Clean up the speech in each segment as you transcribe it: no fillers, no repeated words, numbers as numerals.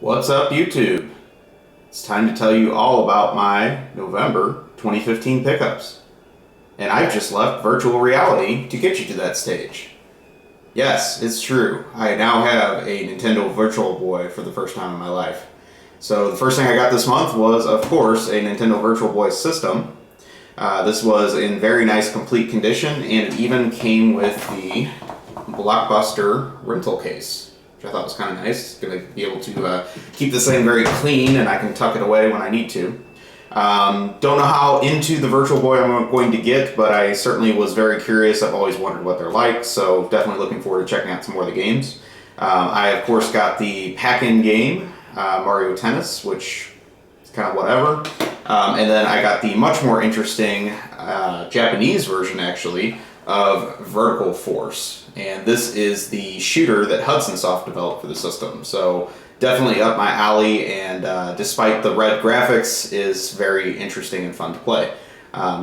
What's up, YouTube? It's time to tell you all about my November 2015 pickups. And I've just left virtual reality to get you to that stage. Yes, it's true. I now have a Nintendo Virtual Boy for the first time in my life. So the first thing I got this month was, of course, a Nintendo Virtual Boy system. This was in very nice complete condition, and it even came with the Blockbuster rental case, which I thought was kind of nice. It's going to be able to keep this thing very clean, and I can tuck it away when I need to. Don't know how into the Virtual Boy I'm going to get, but I certainly was very curious. I've always wondered what they're like, so definitely looking forward to checking out some more of the games. I, of course, got the pack-in game, Mario Tennis, which is kind of whatever. And then I got the much more interesting Japanese version, actually, of Vertical Force. And this is the shooter that Hudson Soft developed for the system. So definitely up my alley, and despite the red graphics, is very interesting and fun to play.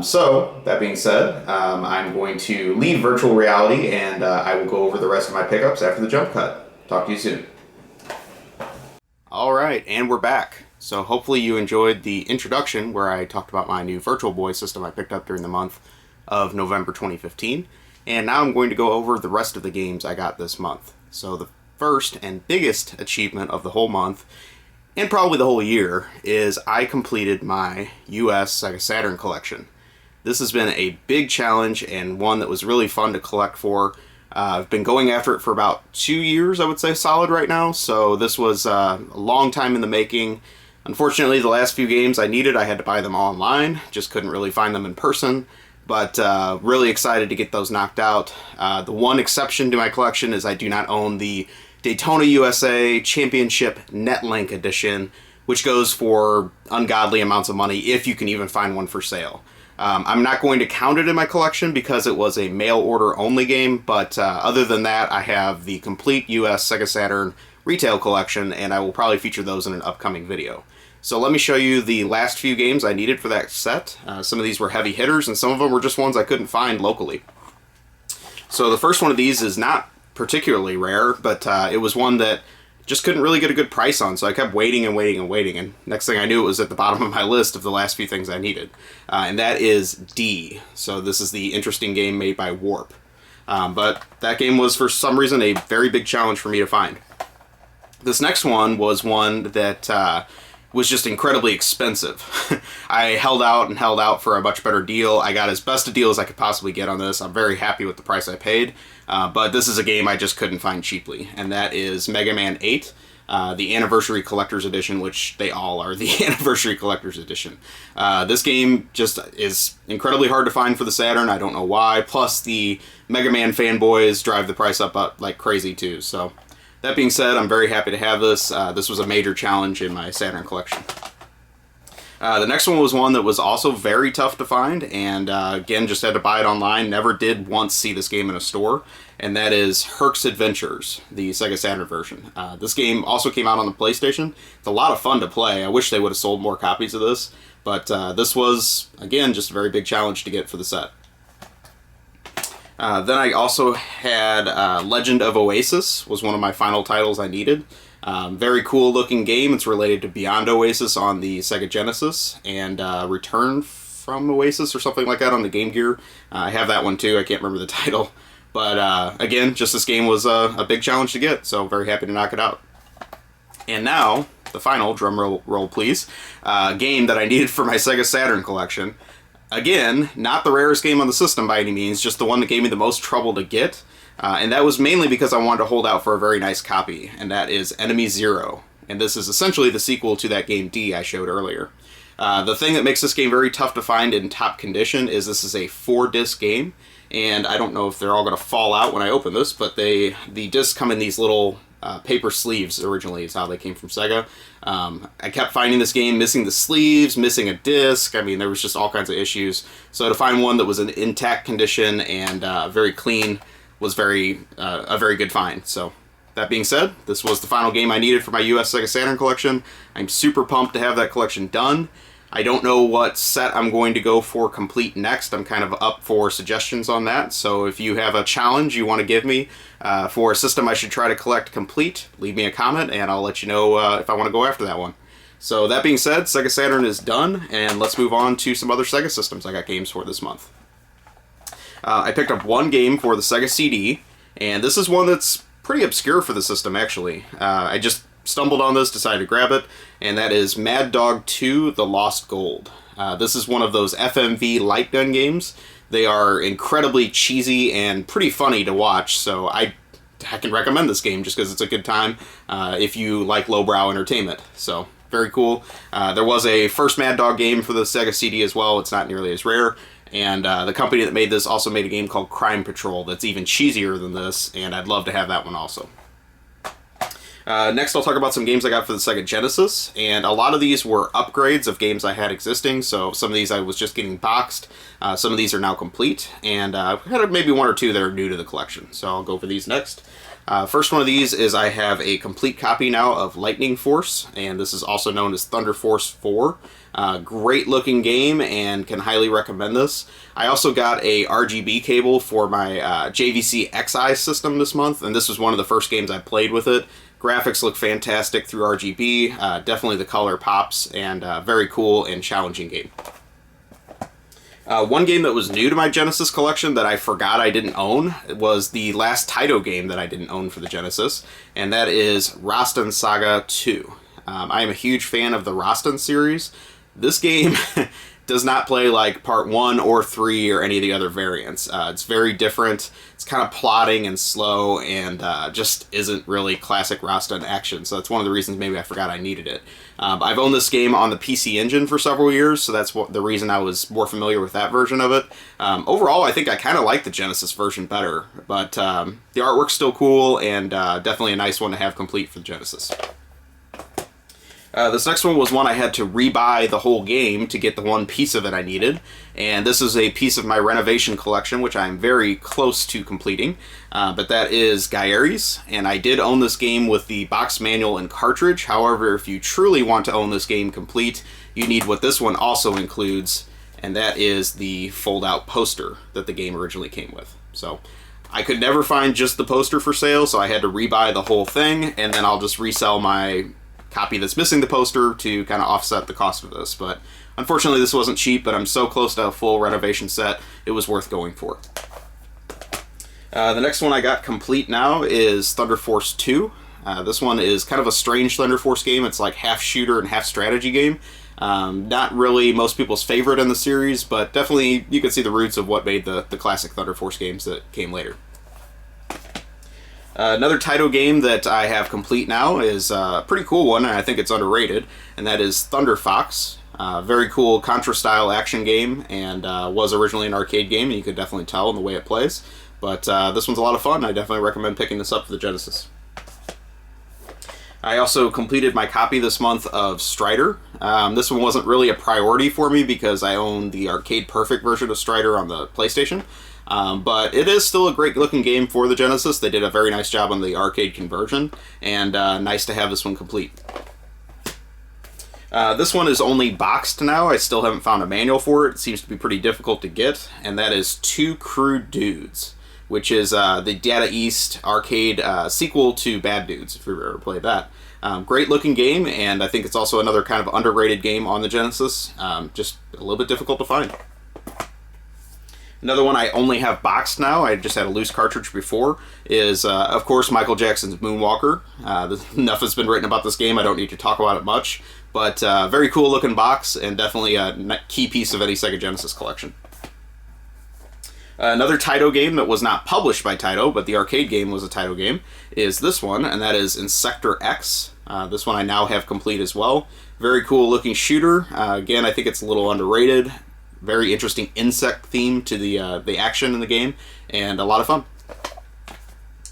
So that being said, I'm going to leave virtual reality, and I will go over the rest of my pickups after the jump cut. Talk to you soon. Alright, and we're back. So hopefully you enjoyed the introduction where I talked about my new Virtual Boy system I picked up during the month of November 2015. And now I'm going to go over the rest of the games I got this month. So the first and biggest achievement of the whole month, and probably the whole year, is I completed my US Sega Saturn collection. This has been a big challenge and one that was really fun to collect for. I've been going after it for about 2 years, I would say, solid right now. So this was a long time in the making. Unfortunately, the last few games I needed, I had to buy them online. Just couldn't really find them in person. But really excited to get those knocked out. The one exception to my collection is I do not own the Daytona USA Championship Netlink Edition, which goes for ungodly amounts of money if you can even find one for sale. I'm not going to count it in my collection because it was a mail order only game, but other than that, I have the complete US Sega Saturn retail collection, and I will probably feature those in an upcoming video. So let me show you the last few games I needed for that set. Some of these were heavy hitters, and some of them were just ones I couldn't find locally. So the first one of these is not particularly rare, but it was one that just couldn't really get a good price on, so I kept waiting and waiting and waiting, and next thing I knew, it was at the bottom of my list of the last few things I needed. And that is D. So this is the interesting game made by Warp. But that game was, for some reason, a very big challenge for me to find. This next one was one that was just incredibly expensive. I held out and held out for a much better deal. I got as best a deal as I could possibly get on this. I'm very happy with the price I paid, but this is a game I just couldn't find cheaply, and that is Mega Man 8, the Anniversary Collector's Edition, which they all are the Anniversary Collector's Edition. This game just is incredibly hard to find for the Saturn. I don't know why. Plus, the Mega Man fanboys drive the price up like crazy, too, so... That being said, I'm very happy to have this. This was a major challenge in my Saturn collection. The next one was one that was also very tough to find, and again, just had to buy it online. Never did once see this game in a store, and that is Herc's Adventures, the Sega Saturn version. This game also came out on the PlayStation. It's a lot of fun to play. I wish they would have sold more copies of this, but this was, again, just a very big challenge to get for the set. Then I also had Legend of Oasis, was one of my final titles I needed. Very cool looking game. It's related to Beyond Oasis on the Sega Genesis, and Return from Oasis or something like that on the Game Gear. I have that one too, I can't remember the title. But again, just this game was a big challenge to get, so very happy to knock it out. And now, the final, drum roll please, game that I needed for my Sega Saturn collection. Again, not the rarest game on the system by any means, just the one that gave me the most trouble to get. And that was mainly because I wanted to hold out for a very nice copy, and that is Enemy Zero. And this is essentially the sequel to that game D I showed earlier. The thing that makes this game very tough to find in top condition is this is a 4-disc game, and I don't know if they're all going to fall out when I open this, but the discs come in these little paper sleeves originally, is how they came from Sega. I kept finding this game missing the sleeves, missing a disc. I mean, there was just all kinds of issues. So to find one that was in intact condition and very clean was a very good find. So that being said, this was the final game I needed for my US Sega Saturn collection. I'm super pumped to have that collection done. I don't know what set I'm going to go for complete next. I'm kind of up for suggestions on that. So if you have a challenge you want to give me for a system I should try to collect complete, leave me a comment and I'll let you know if I want to go after that one. So that being said, Sega Saturn is done, and let's move on to some other Sega systems I got games for this month. I picked up one game for the Sega CD, and this is one that's pretty obscure for the system, actually. I just stumbled on this, decided to grab it, and that is Mad Dog 2: The Lost Gold. This is one of those FMV light gun games. They are incredibly cheesy and pretty funny to watch, so I can recommend this game just because it's a good time if you like lowbrow entertainment. So, very cool. There was a first Mad Dog game for the Sega CD as well. It's not nearly as rare. And the company that made this also made a game called Crime Patrol that's even cheesier than this, and I'd love to have that one also. Next, I'll talk about some games I got for the Sega Genesis, and a lot of these were upgrades of games I had existing, so some of these I was just getting boxed, some of these are now complete, and I had maybe one or two that are new to the collection, so I'll go over these next. First one of these is I have a complete copy now of Lightning Force, and this is also known as Thunder Force 4. Great looking game and can highly recommend this. I also got a RGB cable for my JVC XI system this month, and this was one of the first games I played with it. Graphics look fantastic through RGB, definitely the color pops, and very cool and challenging game. One game that was new to my Genesis collection that I forgot I didn't own was the last Taito game that I didn't own for the Genesis, and that is Rasten Saga 2. I am a huge fan of the Rasten series. This game does not play like Part 1 or 3 or any of the other variants. It's very different. It's kind of plodding and slow and just isn't really classic Rasten action, so that's one of the reasons maybe I forgot I needed it. I've owned this game on the PC Engine for several years, so that's the reason I was more familiar with that version of it. Overall, I think I kind of like the Genesis version better, but the artwork's still cool and definitely a nice one to have complete for the Genesis. This next one was one I had to rebuy the whole game to get the one piece of it I needed, and this is a piece of my renovation collection, which I am very close to completing, but that is Gyari's, and I did own this game with the box manual and cartridge. However, if you truly want to own this game complete, you need what this one also includes, and that is the fold-out poster that the game originally came with. So I could never find just the poster for sale, so I had to rebuy the whole thing, and then I'll just resell my copy that's missing the poster to kind of offset the cost of this. But unfortunately this wasn't cheap, but I'm so close to a full renovation set, it was worth going for. The next one I got complete now is Thunder Force 2. This one is kind of a strange Thunder Force game. It's like half shooter and half strategy game. Not really most people's favorite in the series, but definitely you can see the roots of what made the classic Thunder Force games that came later. Another Taito game that I have complete now is a pretty cool one, and I think it's underrated, and that is Thunder Fox. Very cool Contra-style action game, and was originally an arcade game, and you could definitely tell in the way it plays. But this one's a lot of fun. I definitely recommend picking this up for the Genesis. I also completed my copy this month of Strider. This one wasn't really a priority for me because I own the Arcade Perfect version of Strider on the PlayStation. But it is still a great looking game for the Genesis. They did a very nice job on the arcade conversion, and nice to have this one complete. This one is only boxed now. I still haven't found a manual for it. It seems to be pretty difficult to get, and that is Two Crude Dudes, which is the Data East arcade sequel to Bad Dudes, if you've ever played that. Great looking game, and I think it's also another kind of underrated game on the Genesis. Just a little bit difficult to find. Another one I only have boxed now, I just had a loose cartridge before, is, of course, Michael Jackson's Moonwalker. Enough has been written about this game, I don't need to talk about it much, but very cool looking box, and definitely a key piece of any Sega Genesis collection. Another Taito game that was not published by Taito, but the arcade game was a Taito game, is this one, and that is Insector X. This one I now have complete as well. Very cool looking shooter. Again, I think it's a little underrated. Very interesting insect theme to the action in the game, and a lot of fun.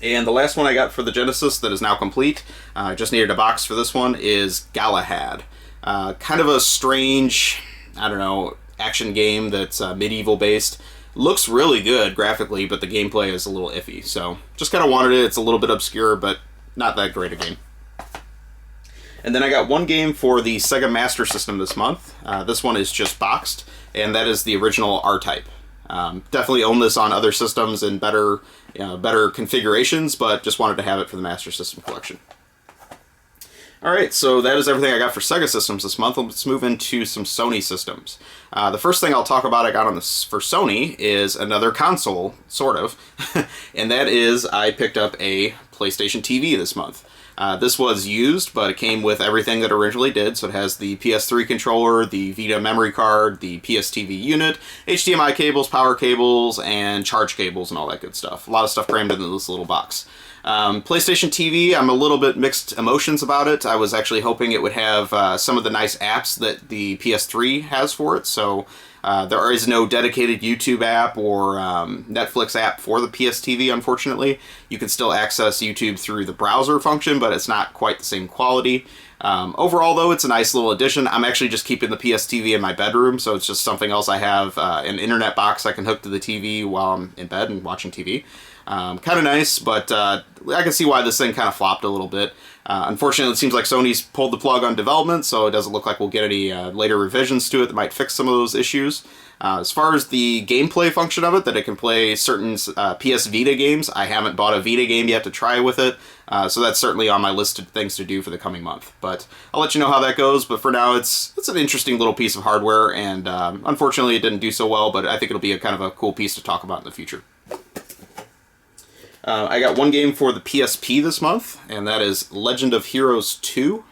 And the last one I got for the Genesis that is now complete, I just needed a box for this one, is Galahad. Kind of a strange, I don't know, action game that's medieval based. Looks really good graphically, but the gameplay is a little iffy, so just kind of wanted it. It's a little bit obscure, but not that great a game. And then I got one game for the Sega Master System this month. This one is just boxed, and that is the original R-Type. Definitely own this on other systems in better configurations, but just wanted to have it for the Master System collection. Alright, so that is everything I got for Sega systems this month. Let's move into some Sony systems. The first thing I'll talk about I got on this for Sony is another console, sort of, and that is I picked up a PlayStation TV this month. This was used, but it came with everything that originally did, so it has the PS3 controller, the Vita memory card, the PSTV unit, HDMI cables, power cables, and charge cables, and all that good stuff. A lot of stuff crammed into this little box. PlayStation TV, I'm a little bit mixed emotions about it. I was actually hoping it would have some of the nice apps that the PS3 has for it, so there is no dedicated YouTube app or Netflix app for the PS TV, unfortunately. You can still access YouTube through the browser function, but it's not quite the same quality. Overall, though, it's a nice little addition. I'm actually just keeping the PS TV in my bedroom, so it's just something else I have, an internet box I can hook to the TV while I'm in bed and watching TV. Kind of nice, but I can see why this thing kind of flopped a little bit. Unfortunately, it seems like Sony's pulled the plug on development, so it doesn't look like we'll get any later revisions to it that might fix some of those issues. As far as the gameplay function of it, that it can play certain PS Vita games, I haven't bought a Vita game yet to try with it, so that's certainly on my list of things to do for the coming month. But I'll let you know how that goes, but for now it's an interesting little piece of hardware, and unfortunately it didn't do so well, but I think it'll be a kind of a cool piece to talk about in the future. I got one game for the PSP this month, and that is Legend of Heroes 2,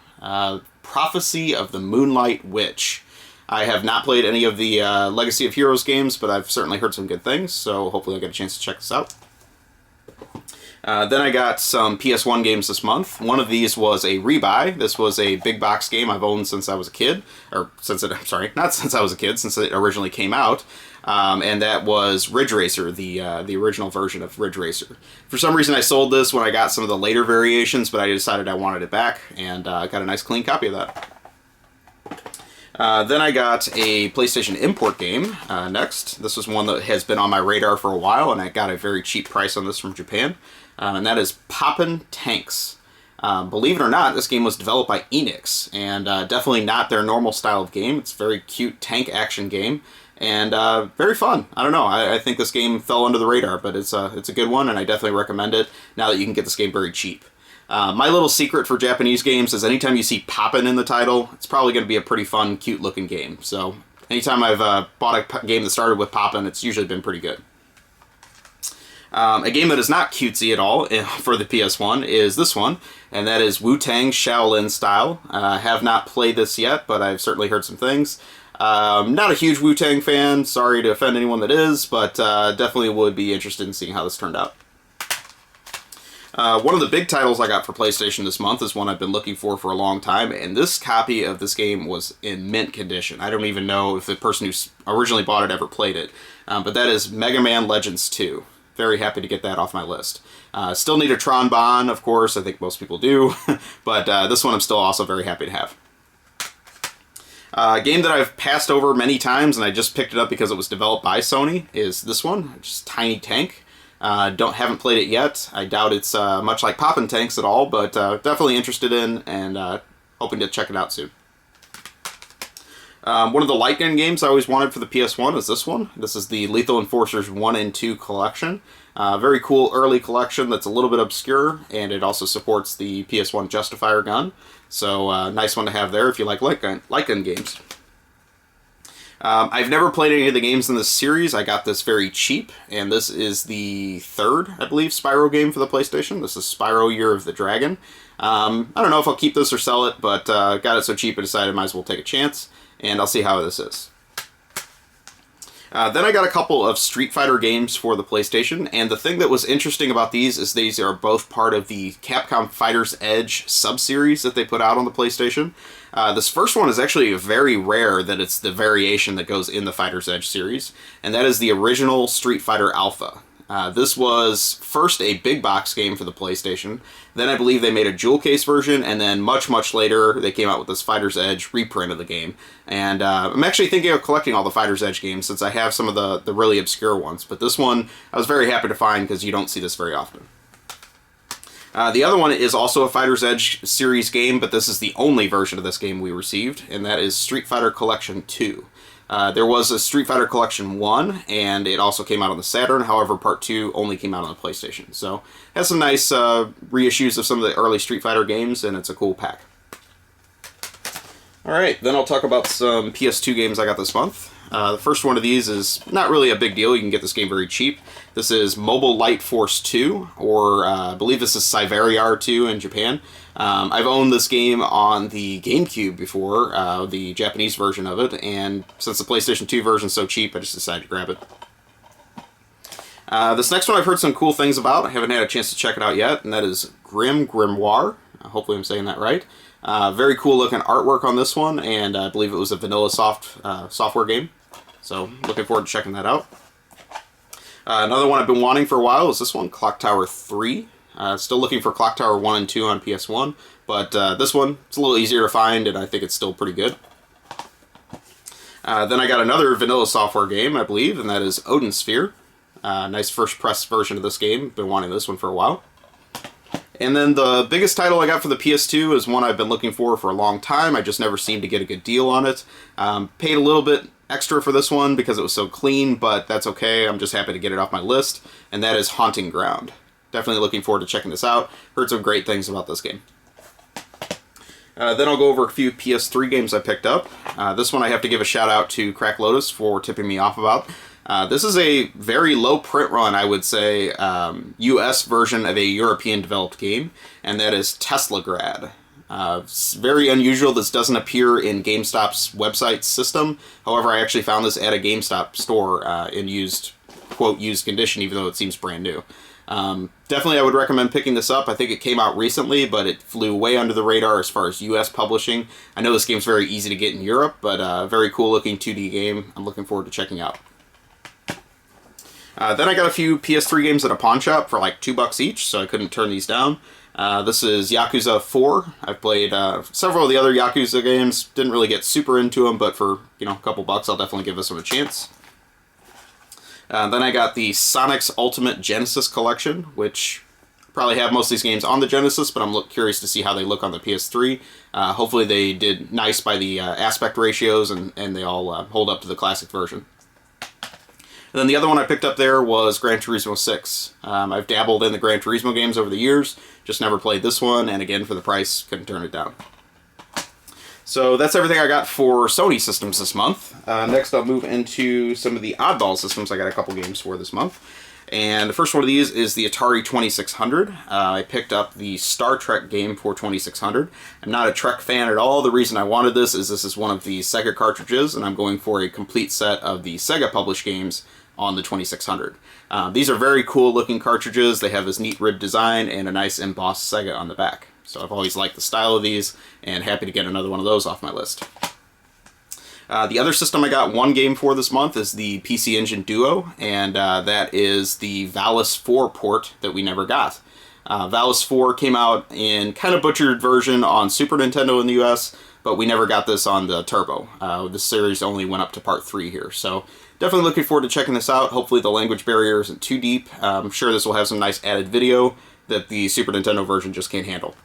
Prophecy of the Moonlight Witch. I have not played any of the Legacy of Heroes games, but I've certainly heard some good things, so hopefully I'll get a chance to check this out. Then I got some PS1 games this month. One of these was a rebuy. This was a big box game I've owned since I was a kid. Not since I was a kid, since it originally came out. And that was Ridge Racer, the original version of Ridge Racer. For some reason I sold this when I got some of the later variations, but I decided I wanted it back, and got a nice clean copy of that. Then I got a PlayStation import game next. This was one that has been on my radar for a while, and I got a very cheap price on this from Japan. And that is Poppin' Tanks. Believe it or not, this game was developed by Enix, and definitely not their normal style of game. It's a very cute tank action game, and very fun. I don't know, I think this game fell under the radar, but it's a good one, and I definitely recommend it now that you can get this game very cheap. My little secret for Japanese games is anytime you see Poppin' in the title, it's probably going to be a pretty fun, cute-looking game. So anytime I've bought a game that started with Poppin', it's usually been pretty good. A game that is not cutesy at all for the PS1 is this one, and that is Wu-Tang Shaolin Style. I have not played this yet, but I've certainly heard some things. Not a huge Wu-Tang fan, sorry to offend anyone that is, but definitely would be interested in seeing how this turned out. One of the big titles I got for PlayStation this month is one I've been looking for a long time, and this copy of this game was in mint condition. I don't even know if the person who originally bought it ever played it, but that is Mega Man Legends 2. Very happy to get that off my list. Still need a Tron Bon, of course, I think most people do, but this one I'm still also very happy to have. A game that I've passed over many times, and I just picked it up because it was developed by Sony, is this one, just Tiny Tank. Haven't played it yet. I doubt it's much like Poppin' Tanks at all, but definitely interested in, and hoping to check it out soon. One of the light gun games I always wanted for the PS1 is this one. This is the Lethal Enforcers 1 and 2 collection. Very cool early collection that's a little bit obscure, and it also supports the PS1 Justifier gun. So nice one to have there if you like light gun games. I've never played any of the games in this series. I got this very cheap, and this is the third, I believe, Spyro game for the PlayStation. This is Spyro Year of the Dragon. I don't know if I'll keep this or sell it, but got it so cheap I decided I might as well take a chance, and I'll see how this is. Then I got a couple of Street Fighter games for the PlayStation, and the thing that was interesting about these is these are both part of the Capcom Fighter's Edge sub-series that they put out on the PlayStation. This first one is actually very rare that it's the variation that goes in the Fighter's Edge series, and that is the original Street Fighter Alpha. This was first a big box game for the PlayStation, then I believe they made a jewel case version, and then much later they came out with this Fighter's Edge reprint of the game. And I'm actually thinking of collecting all the Fighter's Edge games since I have some of the really obscure ones, but this one I was very happy to find because you don't see this very often. The other one is also a Fighter's Edge series game, but this is the only version of this game we received, and that is Street Fighter Collection 2. There was a Street Fighter Collection 1, and it also came out on the Saturn. However, Part 2 only came out on the PlayStation. So, it has some nice reissues of some of the early Street Fighter games, and it's a cool pack. Alright, then I'll talk about some PS2 games I got this month. The first one of these is not really a big deal. You can get this game very cheap. This is Mobile Light Force 2, or I believe this is Cyveriar 2 in Japan. I've owned this game on the GameCube before, the Japanese version of it, and since the PlayStation 2 version is so cheap, I just decided to grab it. This next one I've heard some cool things about. I haven't had a chance to check it out yet, and that is Grimoire. Hopefully I'm saying that right. Very cool looking artwork on this one, and I believe it was a vanilla software game. So, looking forward to checking that out. Another one I've been wanting for a while is this one, Clock Tower 3. Still looking for Clock Tower 1 and 2 on PS1, but this one, it's a little easier to find, and I think it's still pretty good. Then I got another vanilla software game, I believe, and that is Odin Sphere. Nice first press version of this game. Been wanting this one for a while. And then the biggest title I got for the PS2 is one I've been looking for a long time. I just never seemed to get a good deal on it. Paid a little bit extra for this one because it was so clean, but that's okay. I'm just happy to get it off my list, and that is Haunting Ground. Definitely looking forward to checking this out. Heard some great things about this game. Then I'll go over a few PS3 games I picked up. This one I have to give a shout out to Crack Lotus for tipping me off about. This is a very low print run, I would say, US version of a European developed game, and that is Teslagrad. It's very unusual. This doesn't appear in GameStop's website system. However, I actually found this at a GameStop store in used, quote, used condition, even though it seems brand new. Definitely I would recommend picking this up. I think it came out recently, but it flew way under the radar as far as US publishing. I know this game's very easy to get in Europe, but very cool looking 2D game. I'm looking forward to checking out. Then I got a few PS3 games at a pawn shop for like $2 each, so I couldn't turn these down. This is Yakuza 4. I've played several of the other Yakuza games. Didn't really get super into them, but for a couple bucks, I'll definitely give this one a chance. Then I got the Sonic's Ultimate Genesis Collection, which probably have most of these games on the Genesis, but I'm curious to see how they look on the PS3. Hopefully they did nice by the aspect ratios, and they all hold up to the classic version. And then the other one I picked up there was Gran Turismo 6. I've dabbled in the Gran Turismo games over the years, just never played this one, and again, for the price, couldn't turn it down. So that's everything I got for Sony systems this month. Next I'll move into some of the oddball systems I got a couple games for this month. And the first one of these is the Atari 2600. I picked up the Star Trek game for 2600. I'm not a Trek fan at all. The reason I wanted this is one of the Sega cartridges, and I'm going for a complete set of the Sega published games on the 2600. These are very cool looking cartridges. They have this neat rib design and a nice embossed Sega on the back. So I've always liked the style of these, and happy to get another one of those off my list. The other system I got one game for this month is the PC Engine Duo, and that is the Valis 4 port that we never got. Valis 4 came out in kind of butchered version on Super Nintendo in the US, but we never got this on the Turbo. This series only went up to part 3 here, so definitely looking forward to checking this out. Hopefully the language barrier isn't too deep. I'm sure this will have some nice added video that the Super Nintendo version just can't handle.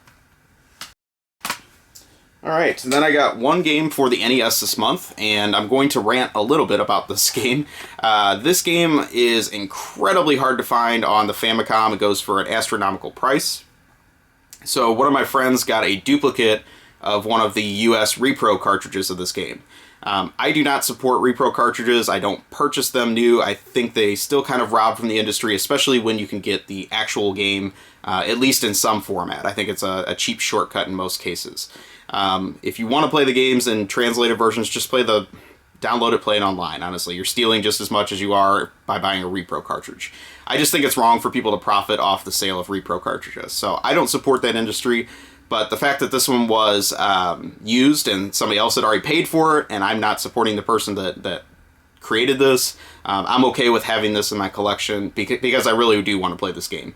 Alright, and then I got one game for the NES this month, and I'm going to rant a little bit about this game. This game is incredibly hard to find on the Famicom. It goes for an astronomical price. So one of my friends got a duplicate of one of the US Repro cartridges of this game. I do not support Repro cartridges. I don't purchase them new. I think they still kind of rob from the industry, especially when you can get the actual game, at least in some format. I think it's a cheap shortcut in most cases. If you want to play the games in translated versions, just download it, play it online, honestly. You're stealing just as much as you are by buying a Repro cartridge. I just think it's wrong for people to profit off the sale of Repro cartridges. So I don't support that industry, but the fact that this one was used and somebody else had already paid for it, and I'm not supporting the person that created this, I'm okay with having this in my collection because I really do want to play this game.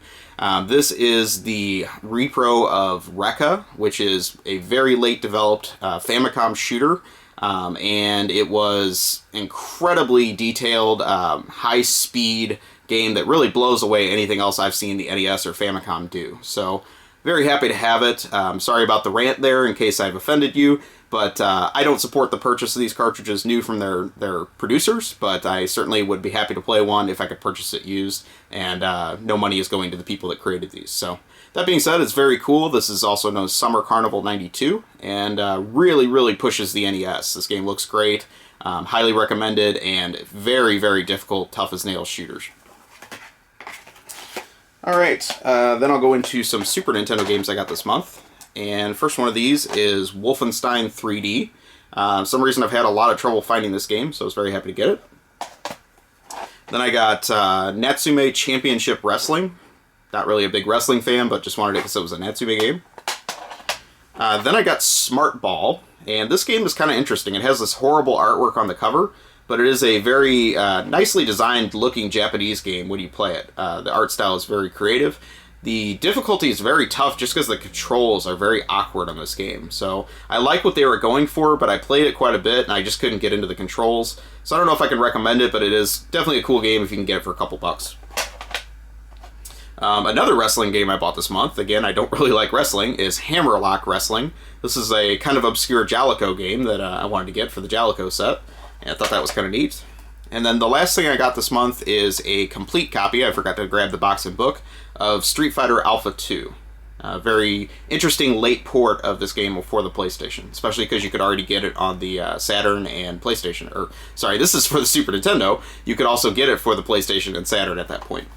This is the repro of Rekka, which is a very late developed Famicom shooter. and it was incredibly detailed, high-speed game that really blows away anything else I've seen the NES or Famicom do. So, very happy to have it. Sorry about the rant there in case I've offended you, but I don't support the purchase of these cartridges new from their producers, but I certainly would be happy to play one if I could purchase it used, and no money is going to the people that created these. So, that being said, it's very cool. This is also known as Summer Carnival 92, and really, really pushes the NES. This game looks great, highly recommended, and very, very difficult, tough as nails shooters. Alright, then I'll go into some Super Nintendo games I got this month. And first one of these is Wolfenstein 3D. For some reason I've had a lot of trouble finding this game, so I was very happy to get it. Then I got Natsume Championship Wrestling. Not really a big wrestling fan, but just wanted it because it was a Natsume game. Then I got Smart Ball, and this game is kind of interesting. It has this horrible artwork on the cover, but it is a very nicely designed looking Japanese game when you play it. The art style is very creative. The difficulty is very tough just because the controls are very awkward on this game. So I like what they were going for, but I played it quite a bit and I just couldn't get into the controls. So I don't know if I can recommend it, but it is definitely a cool game if you can get it for a couple bucks. Another wrestling game I bought this month, again, I don't really like wrestling, is Hammerlock Wrestling. This is a kind of obscure Jalico game that I wanted to get for the Jalico set. And I thought that was kind of neat. And then the last thing I got this month is a complete copy, I forgot to grab the box and book, of Street Fighter Alpha 2. A very interesting late port of this game for the PlayStation, especially because you could already get it on the Saturn and PlayStation. Or, sorry, this is for the Super Nintendo. You could also get it for the PlayStation and Saturn at that point.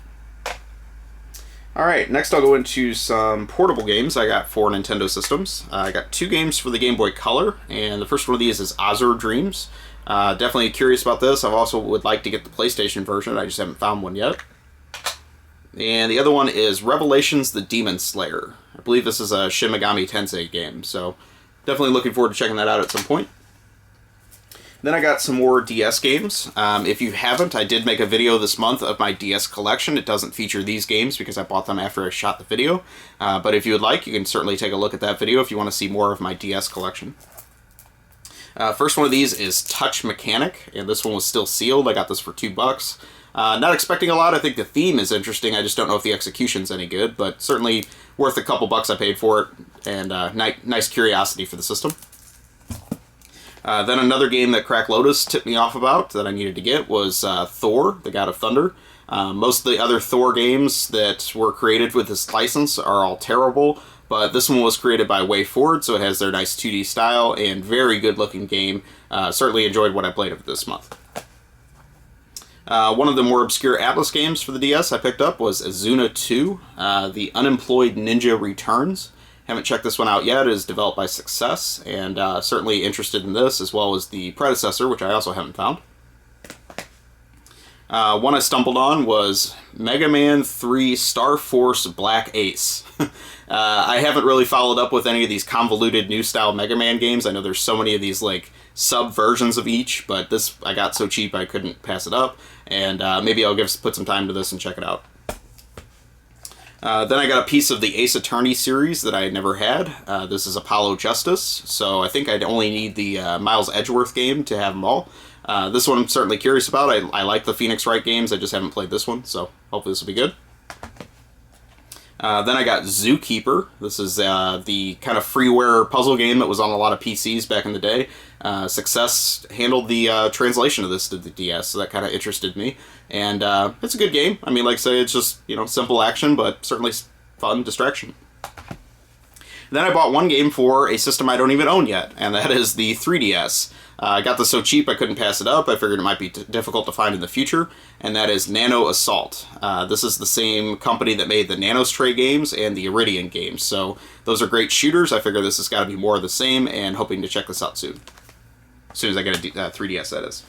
Alright, next I'll go into some portable games I got for Nintendo systems. I got two games for the Game Boy Color, and the first one of these is Azure Dreams. Definitely curious about this. I also would like to get the PlayStation version. I just haven't found one yet. And the other one is Revelations: The Demon Slayer. I believe this is a Shin Megami Tensei game, so definitely looking forward to checking that out at some point. Then I got some more DS games. If you haven't, I did make a video this month of my DS collection. It doesn't feature these games because I bought them after I shot the video. But if you would like, you can certainly take a look at that video if you want to see more of my DS collection. First one of these is Touch Mechanic, and this one was still sealed. I got this for $2. Not expecting a lot. I think the theme is interesting. I just don't know if the execution's any good, but certainly worth a couple bucks I paid for it, and nice curiosity for the system. Then another game that Crack Lotus tipped me off about that I needed to get was Thor, the God of Thunder. Most of the other Thor games that were created with this license are all terrible, but this one was created by WayForward, so it has their nice 2D style and very good looking game. Certainly enjoyed what I played of it this month. One of the more obscure Atlas games for the DS I picked up was Azuna 2, The Unemployed Ninja Returns. Haven't checked this one out yet. It is developed by Success, and certainly interested in this, as well as the predecessor, which I also haven't found. One I stumbled on was Mega Man 3 Star Force Black Ace. I haven't really followed up with any of these convoluted new style Mega Man games. I know there's so many of these like sub versions of each, but this I got so cheap I couldn't pass it up, and maybe I'll put some time to this and check it out. Then I got a piece of the Ace Attorney series that I had never had. This is Apollo Justice, so I think I'd only need the Miles Edgeworth game to have them all. This one I'm certainly curious about. I like the Phoenix Wright games, I just haven't played this one, so hopefully this will be good. Then I got Zookeeper. This is the kind of freeware puzzle game that was on a lot of PCs back in the day. Success handled the translation of this to the DS, so that kind of interested me. And it's a good game. I mean, like I say, it's just, simple action, but certainly fun distraction. Then I bought one game for a system I don't even own yet, and that is the 3DS. I got this so cheap I couldn't pass it up. I figured it might be difficult to find in the future, and that is Nano Assault. This is the same company that made the Nanostray games and the Iridian games, so those are great shooters. I figure this has got to be more of the same, and hoping to check this out soon. As soon as I get a 3DS, that is.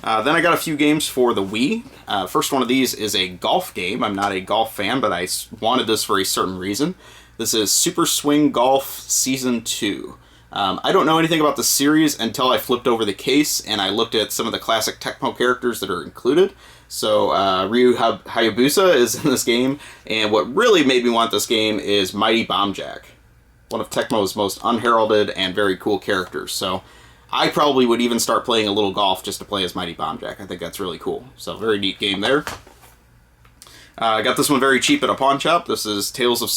Then I got a few games for the Wii. First one of these is a golf game. I'm not a golf fan, but I wanted this for a certain reason. This is Super Swing Golf Season 2. I don't know anything about the series until I flipped over the case and I looked at some of the classic Tecmo characters that are included. So Ryu Hayabusa is in this game, and what really made me want this game is Mighty Bomb Jack. one of Tecmo's most unheralded and very cool characters. So I probably would even start playing a little golf just to play as Mighty Bomb Jack. I think that's really cool. So very neat game there. I got this one very cheap at a pawn shop. This is Tales of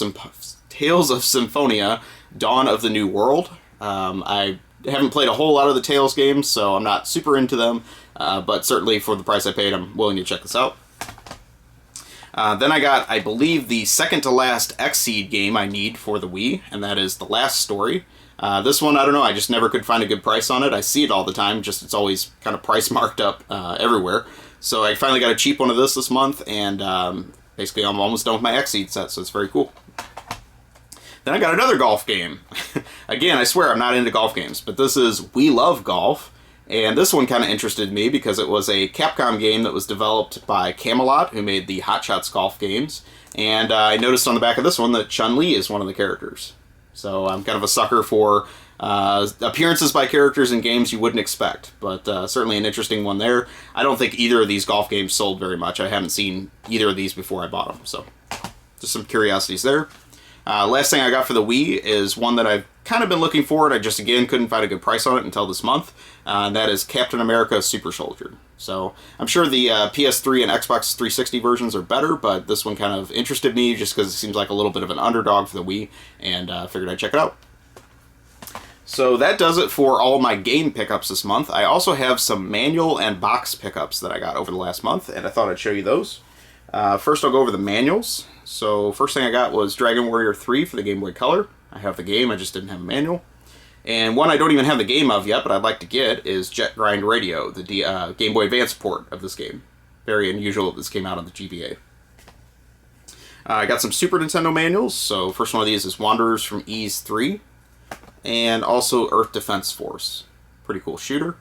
Symphonia, Dawn of the New World. I haven't played a whole lot of the Tales games, so I'm not super into them, but certainly for the price I paid, I'm willing to check this out. Then I got, I believe, the second to last Xseed game I need for the Wii, and that is The Last Story. This one, I don't know, I just never could find a good price on it. I see it all the time, just it's always kind of price marked up everywhere. So I finally got a cheap one of this month, and basically I'm almost done with my Xseed set, so it's very cool. Then I got another golf game. Again, I swear I'm not into golf games, but this is We Love Golf. And this one kind of interested me because it was a Capcom game that was developed by Camelot, who made the Hot Shots golf games. And I noticed on the back of this one that Chun-Li is one of the characters. So I'm kind of a sucker for appearances by characters in games you wouldn't expect. But certainly an interesting one there. I don't think either of these golf games sold very much. I haven't seen either of these before I bought them. So just some curiosities there. Last thing I got for the Wii is one that I've kind of been looking for, and I just, again, couldn't find a good price on it until this month, and that is Captain America Super Soldier. So I'm sure the PS3 and Xbox 360 versions are better, but this one kind of interested me just because it seems like a little bit of an underdog for the Wii, and figured I'd check it out. So that does it for all my game pickups this month. I also have some manual and box pickups that I got over the last month, and I thought I'd show you those. First I'll go over the manuals. So first thing I got was Dragon Warrior 3 for the Game Boy Color. I have the game, I just didn't have a manual. And one I don't even have the game of yet, but I'd like to get, is Jet Grind Radio, the Game Boy Advance port of this game. Very unusual that this came out on the GBA. I got some Super Nintendo manuals. So first one of these is Wanderers from Ys 3. And also Earth Defense Force. Pretty cool shooter.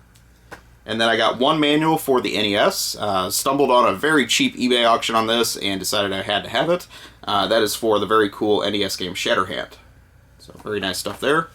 And then I got one manual for the NES. Stumbled on a very cheap eBay auction on this and decided I had to have it. That is for the very cool NES game Shatterhand. So very nice stuff there.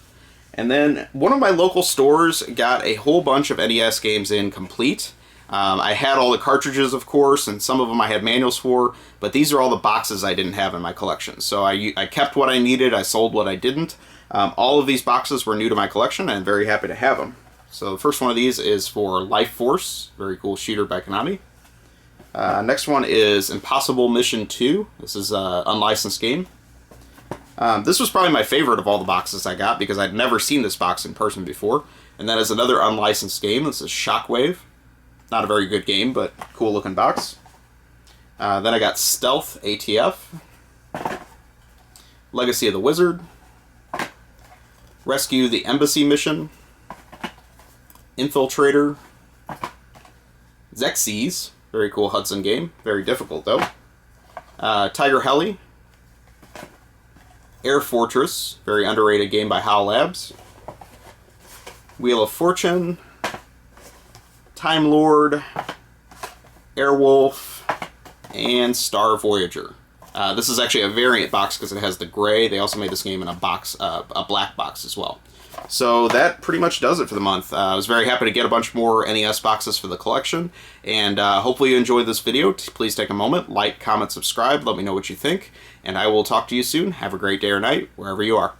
And then one of my local stores got a whole bunch of NES games in complete. I had all the cartridges, of course, and some of them I had manuals for, but these are all the boxes I didn't have in my collection. So I kept what I needed, I sold what I didn't. All of these boxes were new to my collection, and I'm very happy to have them. So the first one of these is for Life Force, very cool shooter by Konami. Next one is Impossible Mission 2. This is an unlicensed game. This was probably my favorite of all the boxes I got because I'd never seen this box in person before. And that is another unlicensed game. This is Shockwave. Not a very good game, but cool looking box. Then I got Stealth ATF. Legacy of the Wizard. Rescue the Embassy Mission. Infiltrator. Xerxes. Very cool Hudson game. Very difficult, though. Tiger Heli. Air Fortress. Very underrated game by HAL Labs. Wheel of Fortune. Time Lord. Airwolf. And Star Voyager. This is actually a variant box because it has the gray. They also made this game in a box, a black box as well. So that pretty much does it for the month. I was very happy to get a bunch more NES boxes for the collection, and hopefully you enjoyed this video. Please take a moment, like, comment, subscribe, let me know what you think, and I will talk to you soon. Have a great day or night, wherever you are.